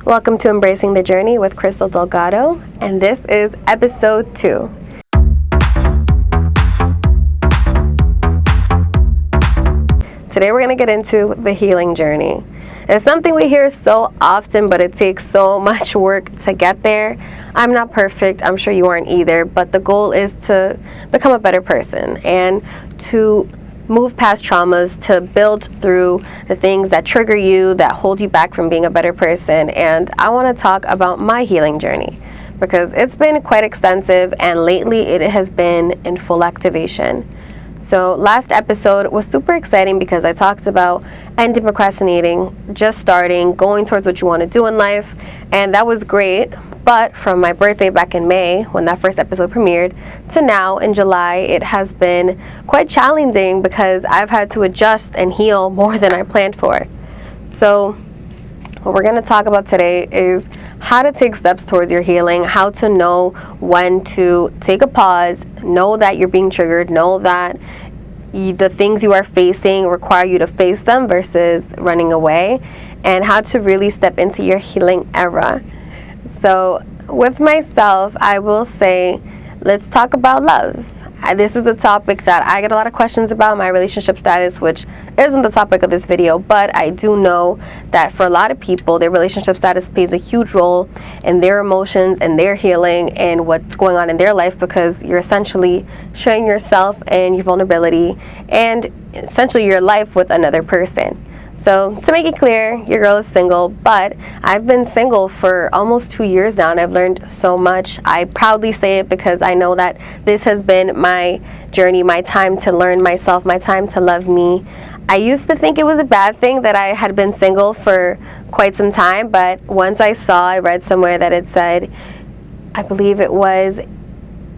Welcome to Embracing the Journey with Crystal Delgado, and this is episode 2. Today we're going to get into the healing journey. It's something we hear so often, but it takes so much work to get there. I'm not perfect, I'm sure you aren't either, but the goal is to become a better person and to move past traumas, to build through the things that trigger you, that hold you back from being a better person. And I want to talk about my healing journey because it's been quite extensive, and lately it has been in full activation. So last episode was super exciting because I talked about ending procrastinating, just starting, going towards what you want to do in life, and that was great. But from my birthday back in May, when that first episode premiered, to now in July, it has been quite challenging because I've had to adjust and heal more than I planned for. So what we're going to talk about today is how to take steps towards your healing, how to know when to take a pause, know that you're being triggered, know that the things you are facing require you to face them versus running away, and how to really step into your healing era. So with myself, I will say, let's talk about love. This is a topic that I get a lot of questions about, my relationship status, which isn't the topic of this video, but I do know that for a lot of people, their relationship status plays a huge role in their emotions and their healing and what's going on in their life, because you're essentially sharing yourself and your vulnerability and essentially your life with another person. So to make it clear, your girl is single, but I've been single for almost 2 years now, and I've learned so much. I proudly say it because I know that this has been my journey, my time to learn myself, my time to love me. I used to think it was a bad thing that I had been single for quite some time, but once I read somewhere that it said, I believe it was,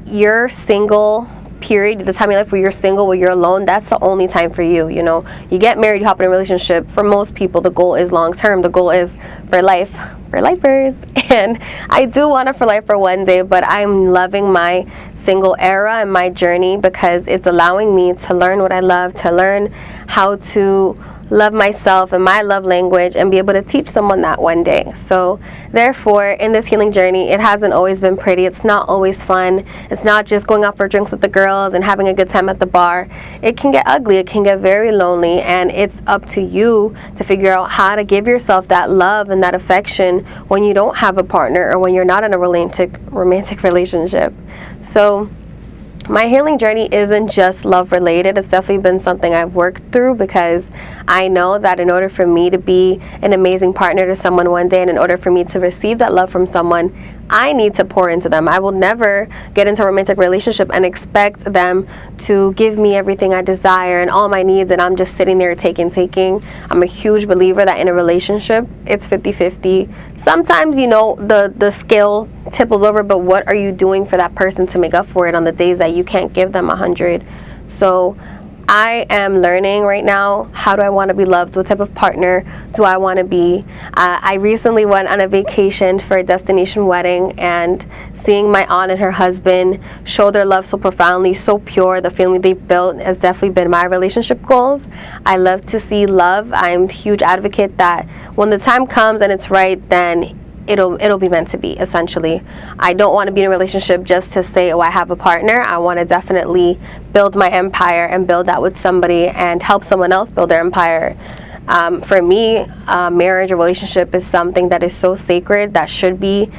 you're single period, the time in your life where you're single, where you're alone, that's the only time for you. You know, you get married, you hop in a relationship. For most people, the goal is long term. The goal is for life, for lifers. And I do want it for life for one day, but I'm loving my single era and my journey because it's allowing me to learn what I love, to learn how to love myself and my love language, and be able to teach someone that one day. So therefore, in this healing journey, it hasn't always been pretty. It's not always fun. It's not just going out for drinks with the girls and having a good time at the bar. It can get ugly. It can get very lonely, and it's up to you to figure out how to give yourself that love and that affection when you don't have a partner or when you're not in a romantic relationship. So my healing journey isn't just love related. It's definitely been something I've worked through because I know that in order for me to be an amazing partner to someone one day, and in order for me to receive that love from someone, I need to pour into them. I will never get into a romantic relationship and expect them to give me everything I desire and all my needs, and I'm just sitting there taking. I'm a huge believer that in a relationship, it's 50-50. Sometimes, you know, the scale tipples over, but what are you doing for that person to make up for it on the days that you can't give them 100? So I am learning right now, how do I want to be loved? What type of partner do I want to be? I recently went on a vacation for a destination wedding, and seeing my aunt and her husband show their love so profoundly, so pure, the family they've built has definitely been my relationship goals. I love to see love. I'm a huge advocate that when the time comes and it's right, then it'll be meant to be, essentially. I don't want to be in a relationship just to say, oh, I have a partner. I want to definitely build my empire and build that with somebody and help someone else build their empire. For me, marriage or relationship is something that is so sacred that should be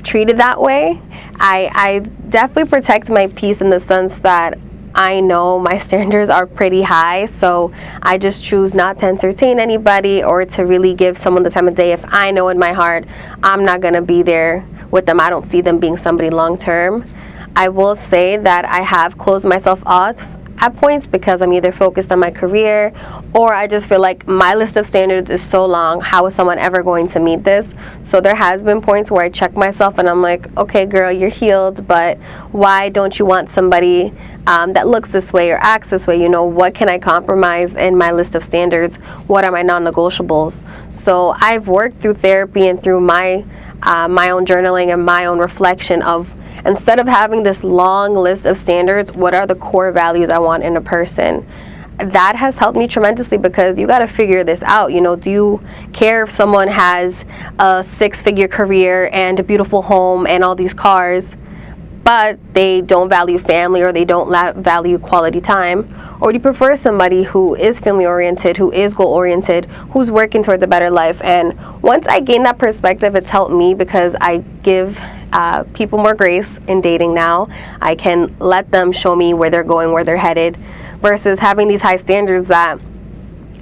treated that way. I definitely protect my peace in the sense that I know my standards are pretty high, so I just choose not to entertain anybody or to really give someone the time of day if I know in my heart I'm not going to be there with them. I don't see them being somebody long term. I will say that I have closed myself off at points because I'm either focused on my career or I just feel like my list of standards is so long. How is someone ever going to meet this? So there has been points where I check myself and I'm like, okay, girl, you're healed, but why don't you want somebody that looks this way or acts this way? You know, what can I compromise in my list of standards? What are my non-negotiables? So I've worked through therapy and through my own journaling and my own reflection of, instead of having this long list of standards, what are the core values I want in a person? that has helped me tremendously, because you got to figure this out. Do you care if someone has a 6-figure career and a beautiful home and all these cars, but they don't value family, or they don't value quality time? Or do you prefer somebody who is family oriented, who is goal oriented, who's working towards a better life? And once I gain that perspective, it's helped me, because I give people more grace in dating now. I can let them show me where they're going, where they're headed, versus having these high standards that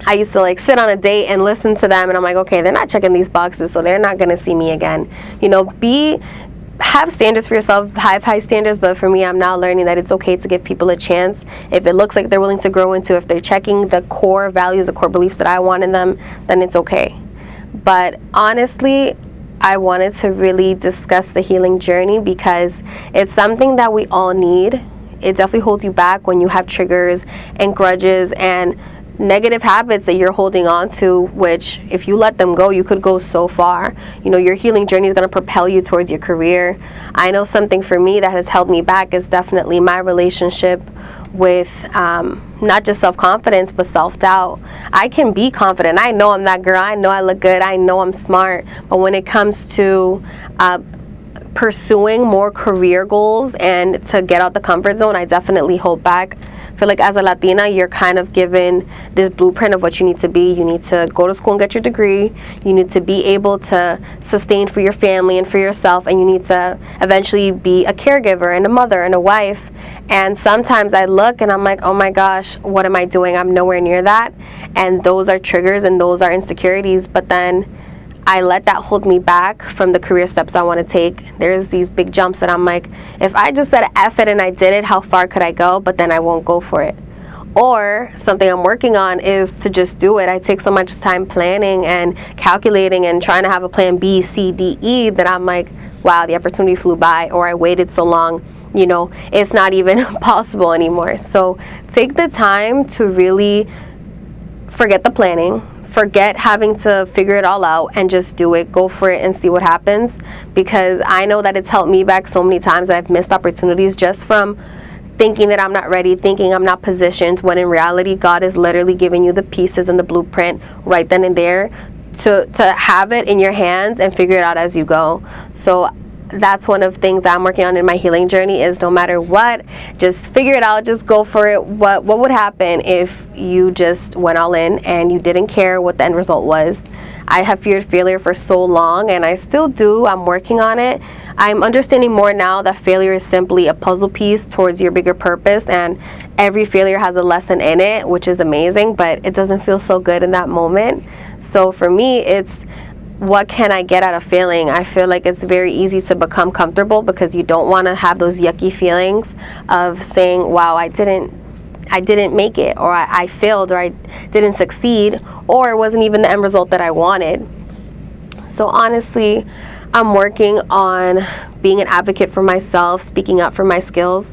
I used to sit on a date and listen to them, and I'm like, okay, they're not checking these boxes, so they're not going to see me again. Have standards for yourself, have high standards, but for me, I'm now learning that it's okay to give people a chance. If it looks like they're willing to grow into, if they're checking the core values, the core beliefs that I want in them, then it's okay. But honestly, I wanted to really discuss the healing journey, because it's something that we all need. It definitely holds you back when you have triggers and grudges and negative habits that you're holding on to, which if you let them go, you could go so far. Your healing journey is going to propel you towards your career. I know something for me that has held me back is definitely my relationship with not just self-confidence, but self-doubt. I can be confident. I know I'm that girl. I know I look good. I know I'm smart. But when it comes to pursuing more career goals and to get out the comfort zone, I definitely hold back. I feel like as a Latina, you're kind of given this blueprint of what you need to be. You need to go to school and get your degree. You need to be able to sustain for your family and for yourself, and you need to eventually be a caregiver and a mother and a wife. And sometimes I look and I'm like, oh my gosh, what am I doing? I'm nowhere near that. And those are triggers and those are insecurities. But then I let that hold me back from the career steps I want to take. There's these big jumps that I'm like, if I just said F it and I did it, how far could I go? But then I won't go for it. Or something I'm working on is to just do it. I take so much time planning and calculating and trying to have a plan B, C, D, E that I'm like, wow, the opportunity flew by, or I waited so long, it's not even possible anymore. So take the time to really forget the planning, forget having to figure it all out, and just do it. Go for it and see what happens, because I know that it's helped me back so many times that I've missed opportunities just from thinking that I'm not ready, thinking I'm not positioned, when in reality, God is literally giving you the pieces and the blueprint right then and there to have it in your hands and figure it out as you go. So that's one of the things that I'm working on in my healing journey, is no matter what, just figure it out, just go for it. What would happen if you just went all in and you didn't care what the end result was? I have feared failure for so long, and I still do. I'm working on it. I'm understanding more now that failure is simply a puzzle piece towards your bigger purpose, and every failure has a lesson in it, which is amazing, but it doesn't feel so good in that moment. So for me, it's, what can I get out of failing? I feel like it's very easy to become comfortable, because you don't want to have those yucky feelings of saying, wow, I didn't make it, or I failed, or I didn't succeed, or it wasn't even the end result that I wanted. So honestly, I'm working on being an advocate for myself, speaking up for my skills.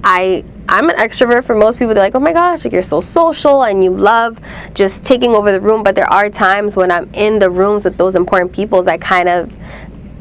I'm an extrovert. For most people, they're like, oh my gosh, like, you're so social and you love just taking over the room. But there are times when I'm in the rooms with those important people, I kind of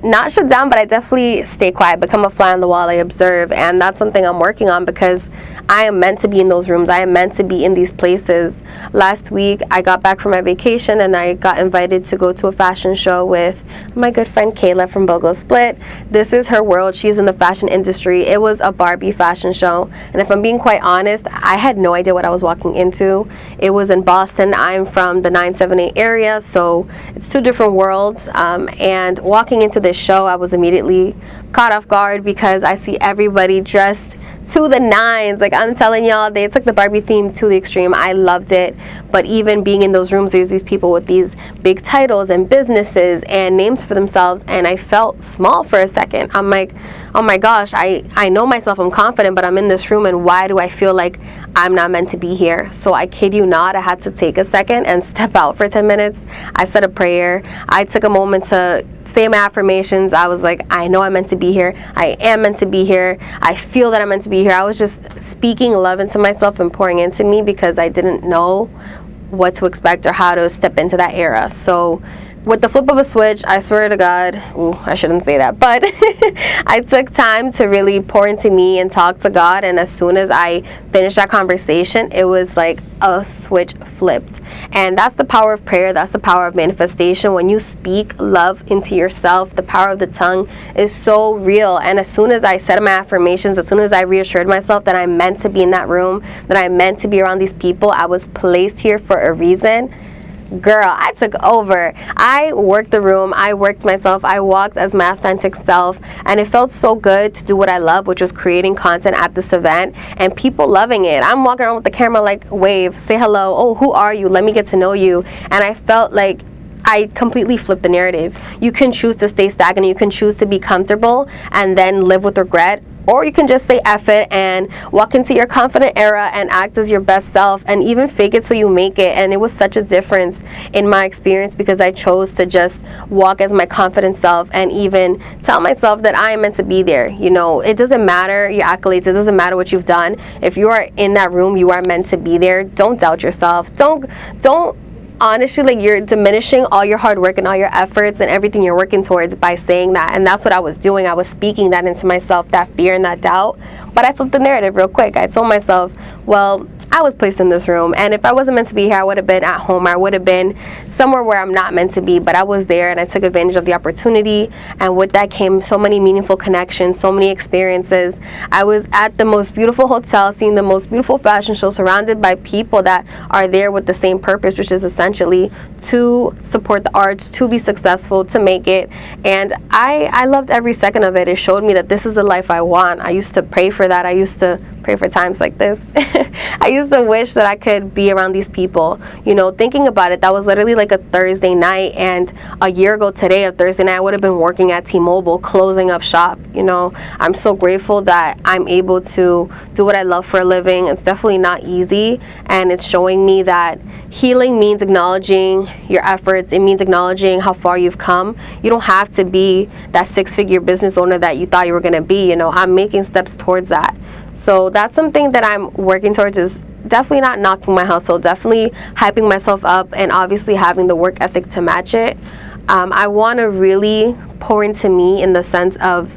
not shut down, but I definitely stay quiet, become a fly on the wall. I observe, and that's something I'm working on, because I am meant to be in those rooms. I am meant to be in these places. Last week, I got back from my vacation, and I got invited to go to a fashion show with my good friend Kayla from Bogo Split. This is her world. She's in the fashion industry. It was a Barbie fashion show, and if I'm being quite honest, I had no idea what I was walking into. It was in Boston. I'm from the 978 area, so it's two different worlds, and walking into this show, I was immediately caught off guard, because I see everybody dressed to the nines. Like, I'm telling y'all, they took the Barbie theme to the extreme. I loved it. But even being in those rooms, there's these people with these big titles and businesses and names for themselves, and I felt small for a second. I'm like, oh my gosh, I know myself, I'm confident, but I'm in this room, and why do I feel like I'm not meant to be here? So I kid you not, I had to take a second and step out for 10 minutes. I said a prayer. I took a moment to say my affirmations. I was like, I know I'm meant to be here. I am meant to be here. I feel that I'm meant to be here. I was just speaking love into myself and pouring into me, because I didn't know what to expect or how to step into that era. So with the flip of a switch, I swear to God, ooh, I shouldn't say that, but I took time to really pour into me and talk to God, and as soon as I finished that conversation, it was like a switch flipped. And that's the power of prayer. That's the power of manifestation. When you speak love into yourself, the power of the tongue is so real. And as soon as I said my affirmations, as soon as I reassured myself that I'm meant to be in that room, that I'm meant to be around these people, I was placed here for a reason. Girl, I took over. I worked the room. I worked myself. I walked as my authentic self, and it felt so good to do what I love, which was creating content at this event and people loving it. I'm walking around with the camera like, wave, say hello. Oh, who are you? Let me get to know you. And I felt like I completely flipped the narrative. You can choose to stay stagnant. You can choose to be comfortable and then live with regret. Or you can just say F it and walk into your confident era and act as your best self and even fake it till you make it. And it was such a difference in my experience because I chose to just walk as my confident self and even tell myself that I am meant to be there. You know, it doesn't matter your accolades. It doesn't matter what you've done. If you are in that room, you are meant to be there. Don't doubt yourself. Don't honestly, like, you're diminishing all your hard work and all your efforts and everything you're working towards by saying that. And that's what I was doing. I was speaking that into myself, that fear and that doubt. But I flipped the narrative real quick. I told myself, well, I was placed in this room, and if I wasn't meant to be here, I would have been at home. I would have been somewhere where I'm not meant to be, but I was there, and I took advantage of the opportunity, and with that came so many meaningful connections, so many experiences. I was at the most beautiful hotel, seeing the most beautiful fashion show, surrounded by people that are there with the same purpose, which is essentially to support the arts, to be successful, to make it, and I loved every second of it. It showed me that this is the life I want. I used to pray for that. I used to pray for times like this. I used to wish that I could be around these people. You know, thinking about it, that was literally like a Thursday night, and a year ago today, a Thursday night, I would have been working at T-Mobile, closing up shop. You know, I'm so grateful that I'm able to do what I love for a living. It's definitely not easy, and it's showing me that healing means acknowledging your efforts. It means acknowledging how far you've come. You don't have to be that six-figure business owner that you thought you were going to be. You know, I'm making steps towards that. So that's something that I'm working towards, is definitely not knocking my hustle, definitely hyping myself up, and obviously having the work ethic to match it. I want to really pour into me in the sense of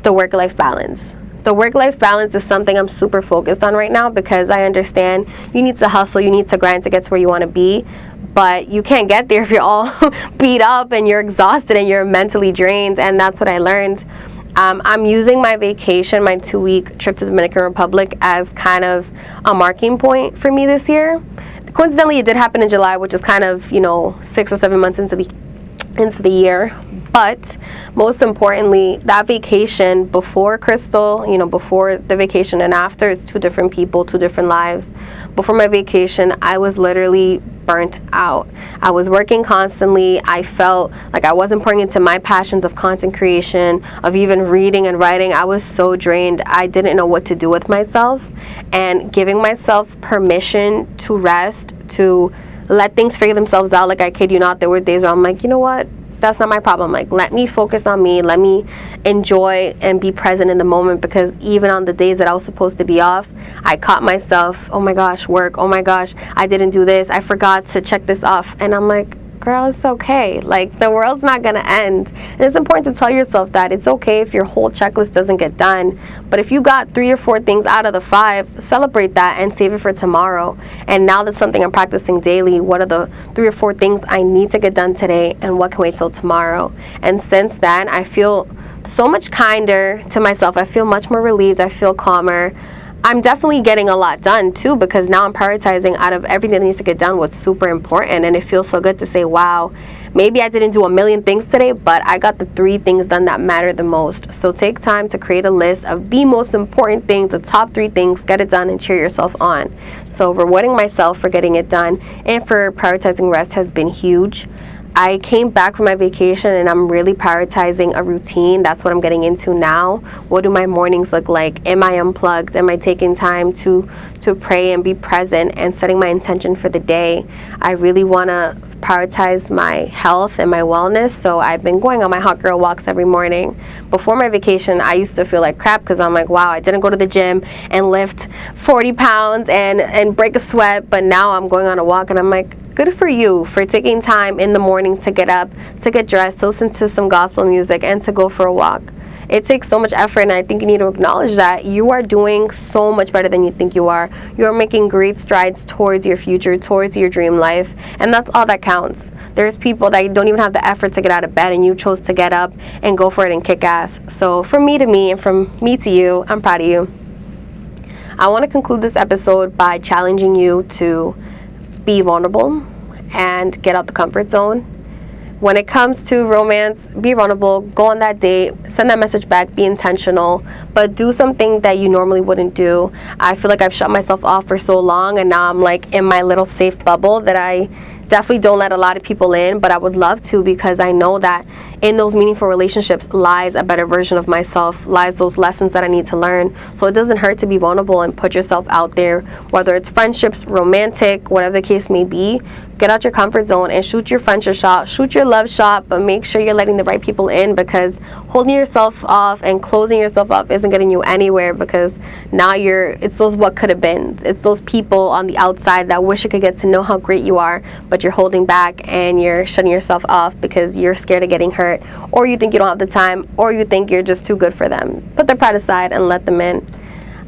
the work-life balance. The work-life balance is something I'm super focused on right now because I understand you need to hustle, you need to grind to get to where you want to be, but you can't get there if you're all beat up and you're exhausted and you're mentally drained, and that's what I learned. I'm using my vacation, my 2-week trip to the Dominican Republic, as kind of a marking point for me this year. Coincidentally, it did happen in July, which is kind of, you know, 6 or 7 months into the year. But most importantly, that vacation before Crystal, you know, before the vacation and after, is two different people, two different lives. Before my vacation, I was literally burnt out. I was working constantly. I felt like I wasn't pouring into my passions of content creation, of even reading and writing. I was so drained. I didn't know what to do with myself, and giving myself permission to rest, to let things figure themselves out. Like, I kid you not, there were days where I'm like, you know what? That's not my problem. Like, let me focus on me. Let me enjoy and be present in the moment, because even on the days that I was supposed to be off, I caught myself, oh my gosh, work, oh my gosh, I didn't do this, I forgot to check this off. And I'm like, girl, it's okay. Like, the world's not gonna end. And it's important to tell yourself that it's okay if your whole checklist doesn't get done, but if you got 3 or 4 things out of the 5, celebrate that and save it for tomorrow. And now that's something I'm practicing daily. What are the 3 or 4 things I need to get done today, and what can wait till tomorrow? And since then, I feel so much kinder to myself. I feel much more relieved. I feel calmer. I'm definitely getting a lot done too, because now I'm prioritizing out of everything that needs to get done what's super important, and it feels so good to say, wow, maybe I didn't do a million things today, but I got the 3 things done that matter the most. So take time to create a list of the most important things, the top 3 things, get it done, and cheer yourself on. So rewarding myself for getting it done and for prioritizing rest has been huge. I came back from my vacation and I'm really prioritizing a routine. That's what I'm getting into now. What do my mornings look like? Am I unplugged? Am I taking time to pray and be present and setting my intention for the day? I really want to prioritize my health and my wellness, so I've been going on my hot girl walks every morning. Before my vacation, I used to feel like crap because I'm like, wow, I didn't go to the gym and lift 40 pounds and break a sweat, but now I'm going on a walk and I'm like, good for you for taking time in the morning to get up, to get dressed, to listen to some gospel music, and to go for a walk. It takes so much effort, and I think you need to acknowledge that you are doing so much better than you think you are. You're making great strides towards your future, towards your dream life, and that's all that counts. There's people that don't even have the effort to get out of bed, and you chose to get up and go for it and kick ass. So from me to me, and from me to you, I'm proud of you. I want to conclude this episode by challenging you to be vulnerable and get out the comfort zone. When it comes to romance, be vulnerable, go on that date, send that message back, be intentional, but do something that you normally wouldn't do. I feel like I've shut myself off for so long, and now I'm like in my little safe bubble that I definitely don't let a lot of people in, but I would love to, because I know that in those meaningful relationships lies a better version of myself, lies those lessons that I need to learn. So it doesn't hurt to be vulnerable and put yourself out there, whether it's friendships, romantic, whatever the case may be. Get out your comfort zone and shoot your friendship shot, shoot your love shot, but make sure you're letting the right people in, because holding yourself off and closing yourself up isn't getting you anywhere, because now it's those what could have been. It's those people on the outside that wish you could get to know how great you are, but you're holding back and you're shutting yourself off because you're scared of getting hurt, or you think you don't have the time, or you think you're just too good for them. Put their pride aside and let them in.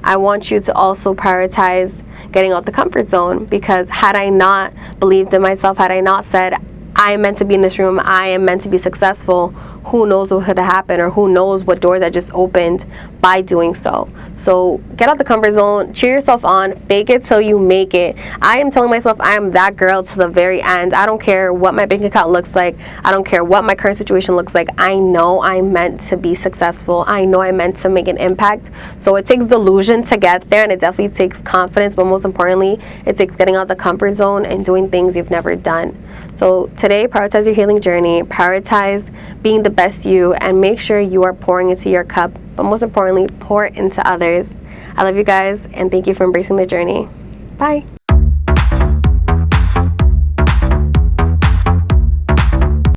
I want you to also prioritize getting out the comfort zone, because had I not believed in myself, had I not said, I am meant to be in this room, I am meant to be successful, who knows what could have happened, or who knows what doors I just opened by doing so. So get out the comfort zone, cheer yourself on, fake it till you make it. I am telling myself I am that girl to the very end. I don't care what my bank account looks like. I don't care what my current situation looks like. I know I'm meant to be successful. I know I'm meant to make an impact. So it takes delusion to get there, and it definitely takes confidence, but most importantly, it takes getting out the comfort zone and doing things you've never done. So today, prioritize your healing journey, prioritize being the best you, and make sure you are pouring into your cup, but most importantly, pour into others. I love you guys, and thank you for embracing the journey. Bye.